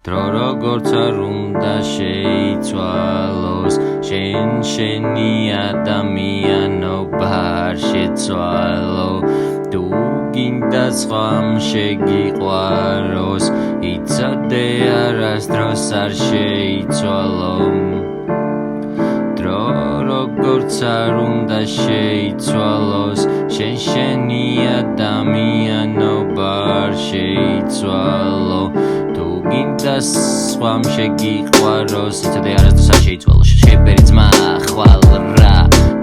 დრო როგორც არ უნდა შეიცვალოს შენი ადამიანობა არ შეცვალო თუ გინდა სხვამ შეგიყვაროს იცოდე არასდროს არ შეიცვალო დრო როგორც არ უნდა შეიცვალოს შენი ადამიანობა არ შეიცვალო თუ გინდა სხვამ შეგიყვაროს იცოდე არასდროს არ შეიცვალო შებერი ძმა ხვალ რა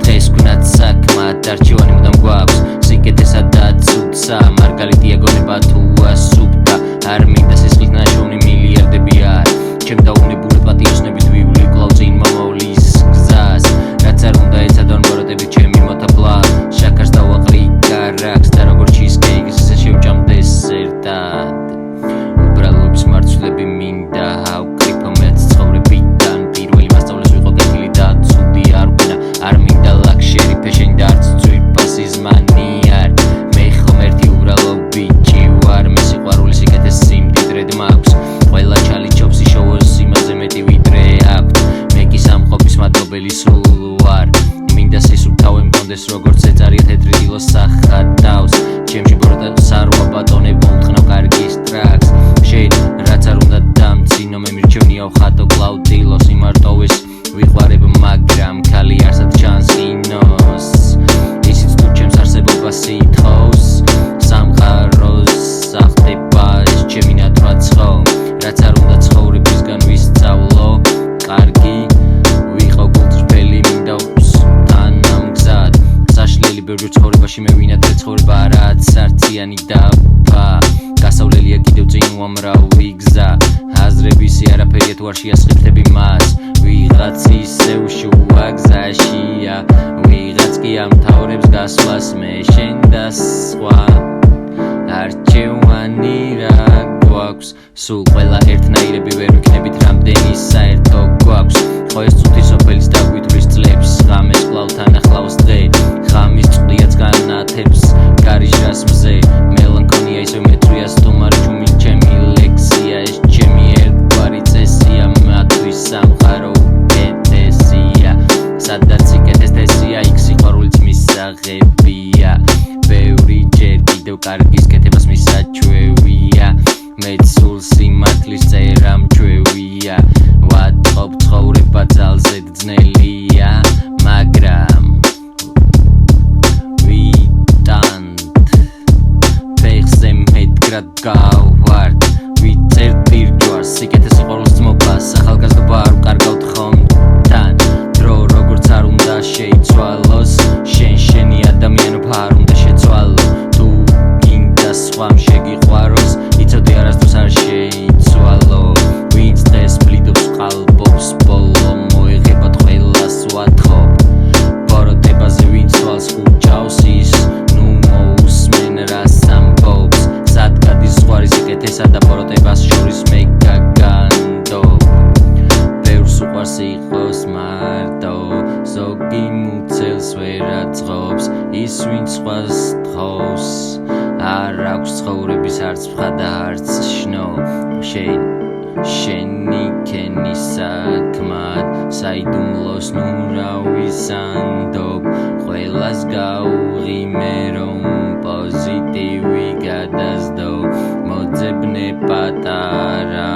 დღეს გვინათ საქმად არჩევანი მუდამ გვაქვს სიკეთესა და ცუცა მარგალიტია გონება თუ ასუფთა არ მინდა სისხლის ნაშოვნი მილიარდები არ ჩემ დაუნებური პატიოსნებით ვივლი კვლავ წინ მომავლის გზას რაც არ უნდა ეცადონ ბოროტებით ჩემი მოთაფლა შაქარს დავაყრი კარაქს და როგორც ჩიზკეიკს ისე შევჭამ დესერტად უბრალობის მარცვლები მინდა ავკრიფო მეც ცხოვრებიდან პირველი მასწავლეს ვიყო კეთილი და ცუდი არ ვქნა არ მინდა ლაქშერი ფეშენი და არც ძვირფასი ზმანი არ მე ხომ ერთი უბრალო ბიჭი ვარ მე სიყვარული სიკეთეს სიმდიდრედ მაქვს ყველა ჩალი ჩობს იშოვოს იმაზე მეტი ვიდრე აქვთ მე კი სამყოფის მადლობელი სულ ვარ მინდა სისუფთავე მქონდეს როგორც ეწარია თეთრი დილოს სახატავს ჩემში ბოროტა სარვა ბატონებო უთხრობ კარგის ტრაქს შენ რაც არ უნდა დამცინო მე მირჩევნია ვხატო კлау დილოს იმარტოვეს ვიყვარებ მაგრამ ქალი არსად ჩანს ინოს ისიც თუ ჩემს არსებობას ითხოვს სამყაროს სახდება ეს ჩემი ნათვაცხო რაც არ უნდა ცხოვრებისგან ვისწავლო კარგი ვიყო გულწრფელი მინდა თანამგზად საშლელი ბევრი ცხოვრებაში მე ვინატრე ცხოვრება არაც არციანი დაბა გასავლელია კიდევ წინ უამრავი გზა აზრებისი არაფერია თუ არ შეასხიფთები მას ვიღაც ისევ შუა გზაშია ვიღაც კი ამთავრებს გასვლას მე შენ და სხვა არჩევანი რა გვაქვს სულ ყველა ერთნაირები ვერ ვიქნებით რამდენი საერთო გვაქვს ხო ეს წუთი სოფელის დაგვიტვრის წლებს ღამეს კვლავ თან ახლავს დღე ღამის წვდიაც განათებს გარიჟას მზე მელანქოლია ისევ მეწვია სტუმარი ჩუმი ჩემი ლექსია ეს ჩემი ერთგვარი წესია მათვის სამყარო უკეთესია სადაც სიკეთესია იქ სიყვარულიც მისაღებია ბევრი ჯერ კიდევ კარგის კეთებას მისაჩვევია მეც სულ სიმართლის წერა მჩვევია ვატყობ ცხოვრება ძალზე ძნელია მაგრამ ვიტანთ ფეხზე მეტგრად გავართ ვიწერთ პირჯვარს სიკეთეს სიყვარულს ძმობას ახალგაზრდობა არ ვკარგავთ ხომ თან დრო როგორც არ უნდა შეიცვალოს შენი ადამიანობა არ უნდა შეცვალო თუ გინდა სხვამ შეგიყვაროს იცოდე არასდროს არ შეიცვალო ვინც დღეს ბლიდობს ყალბობს ბოლო მოეღებათ ყველას ვათხოვ ბოროტებაზე ვინც თვალს ხუჭავს ის ნუ მოусმენ რას ამბობს სად გადის ზღვარი სიკეთესა და ბოროტებას შორის მე გაგანდობ ბევრს უყვარს იყოს მარტო ზოგი მუცელს ვერ აწყობს ის ვინც სხვას თხოვს არ აქვს ცხოვრების არც ფხა და არც შნო შენი ქენი საქმად საიდუმლოს ნუ რა ვისანდობ ყველას გაუღიმე რომ პოზიტივი გადასდო მოძებნე პატარა